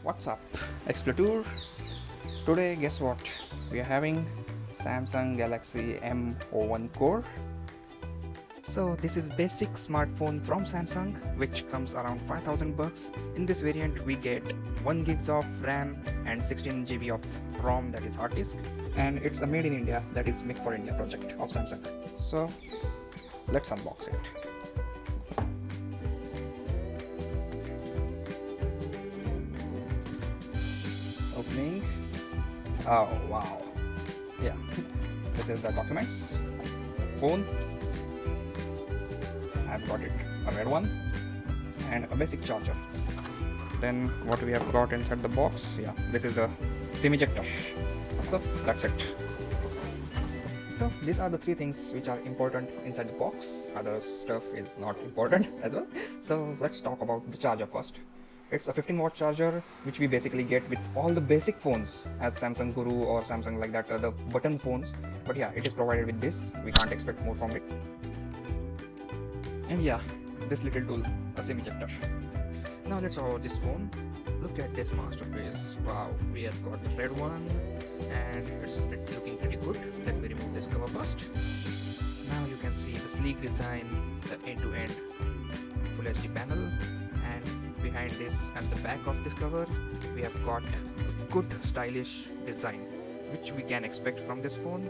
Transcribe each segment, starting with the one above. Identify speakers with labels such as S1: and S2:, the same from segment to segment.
S1: What's up, Explorer? Today, guess what? We are having Samsung Galaxy M01 Core. So this is basic smartphone from Samsung, which comes around 5,000 bucks. In this variant, we get 1 gigs of RAM and 16 GB of ROM, that is hard disk, and it's a made in India, that is Make for India project of Samsung. So let's unbox it. Opening. Oh wow. Yeah. This is the documents. Phone. I've got it. A red one. And a basic charger. Then what we have got inside the box. Yeah. This is the SIM ejector. So that's it. So these are the three things which are important inside the box. Other stuff is not important as well. So let's talk about the charger first. It's a 15-watt charger which we basically get with all the basic phones as Samsung Guru or Samsung like that, the button phones. But yeah, it is provided with this. We can't expect more from it. And yeah, this little tool, a SIM ejector. Now let's talk about this phone. Look at this masterpiece. Wow, we have got the red one and it's looking pretty good. Let me remove this cover first. Now you can see the sleek design, the end-to-end Full HD panel, and behind this at the back of this cover we have got good stylish design which we can expect from this phone.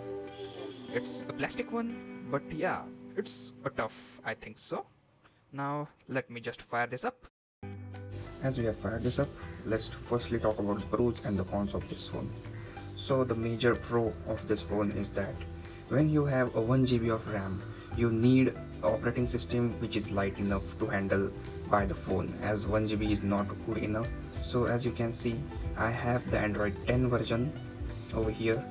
S1: It's a plastic one, but yeah, it's a tough, I think so. Now let me just fire this up. As we have fired this up, let's firstly talk about the pros and the cons of this phone. So the major pro of this phone is that when you have a 1 GB of RAM, you need an operating system which is light enough to handle by the phone, as 1 GB is not good enough. So as you can see, I have the Android 10 version over here,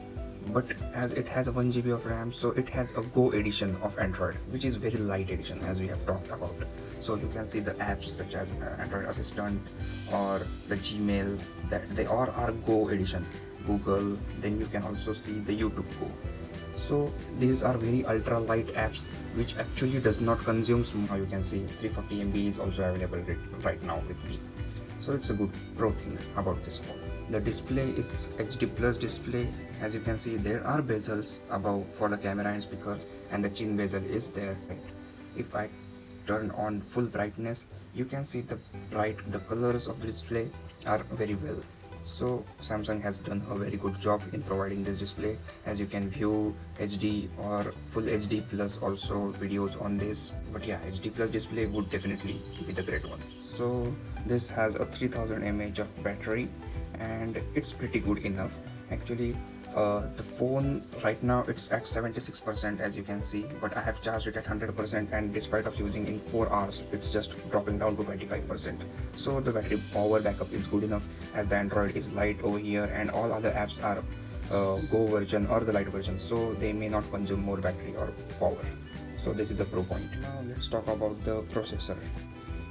S1: but as it has a 1 GB of RAM, so it has a Go edition of Android, which is very light edition as we have talked about. So you can see the apps such as Android Assistant or the Gmail, that they all are Go edition. Google, then you can also see the YouTube Go. So these are very ultra light apps which actually does not consume. Now you can see 340 MB is also available right now with me. So it's a good pro thing about this phone. The display is HD plus display. As you can see, there are bezels above for the camera and speakers, and the chin bezel is there. If I turn on full brightness, you can see the colors of the display are very well. So Samsung has done a very good job in providing this display, as you can view HD or full HD plus also videos on this. But yeah, HD plus display would definitely be the great one. So this has a 3000 mAh of battery and it's pretty good enough. Actually the phone right now it's at 76% as you can see, but I have charged it at 100%, and despite of using in 4 hours it's just dropping down to 25%. So the battery power backup is good enough, as the Android is light over here and all other apps are Go version or the light version, so they may not consume more battery or power. So this is a pro point. Now let's talk about the processor.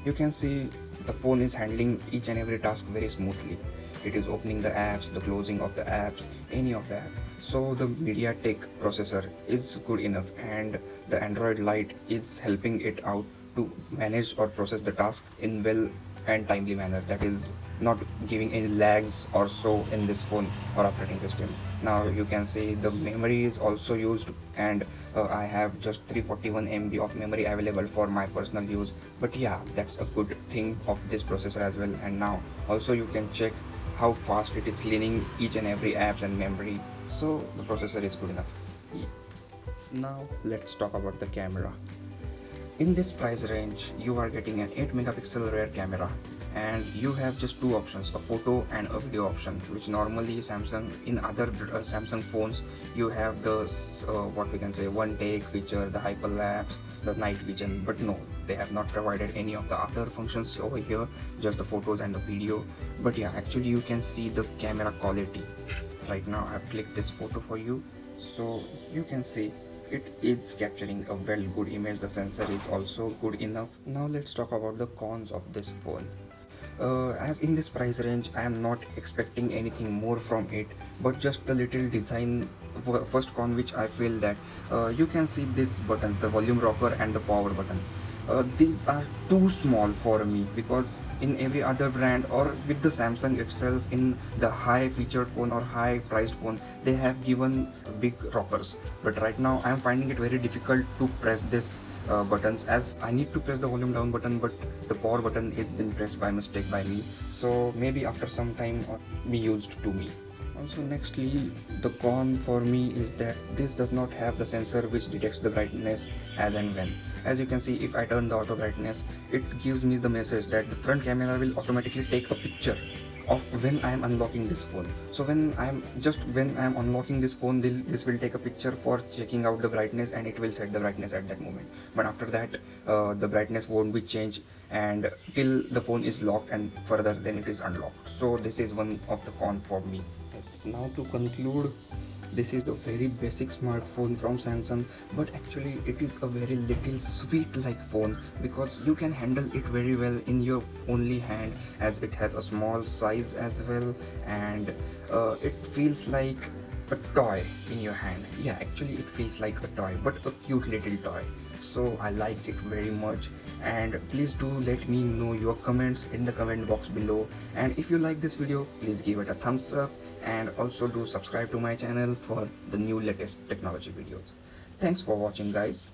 S1: You can see the phone is handling each and every task very smoothly. It is opening the apps, the closing of the apps, any of that. So the MediaTek processor is good enough, and the Android Lite is helping it out to manage or process the task in well and timely manner. That is not giving any lags or so in this phone or operating system. Now you can see the memory is also used, and I have just 341 MB of memory available for my personal use. But yeah, that's a good thing of this processor as well. And now also you can check how fast it is cleaning each and every apps and memory. So the processor is good enough. Now let's talk about the camera. In this price range, you are getting an 8 megapixel rear camera, and you have just two options, a photo and a video option, which normally Samsung in other Samsung phones you have the what we can say one take feature, the hyperlapse, the night vision, but no, they have not provided any of the other functions over here, just the photos and the video. But yeah, actually you can see the camera quality. Right now I've clicked this photo for you, so you can see it is capturing a well good image. The sensor is also good enough. Now let's talk about the cons of this phone. As in this price range, I am not expecting anything more from it, but just the little design. First con which I feel that you can see these buttons, the volume rocker and the power button.
S2: these are too small for me, because in every other brand or with the Samsung itself, in the high featured phone or high priced phone, they have given big rockers. But right now I am finding it very difficult to press this buttons, as I need to press the volume down button, but the power button is been pressed by mistake by me. So maybe after some time be used to me. Also, nextly, the con for me is that this does not have the sensor which detects the brightness as and when. As you can see, if I turn the auto brightness, it gives me the message that the front camera will automatically take a picture of when I am unlocking this phone. So when I am unlocking this phone, this will take a picture for checking out the brightness, and it will set the brightness at that moment. But after that, the brightness won't be changed and till the phone is locked, and further then it is unlocked. So this is one of the con for me. Yes, now to conclude, this is a very basic smartphone from Samsung, but actually it is a very little sweet like phone, because you can handle it very well in your only hand, as it has a small size as well, and it feels like a toy in your hand. Yeah, actually it feels like a toy, but a cute little toy. So I liked it very much, and please do let me know your comments in the comment box below. And if you like this video, please give it a thumbs up, and also do subscribe to my channel for the new latest technology videos. Thanks for watching, guys.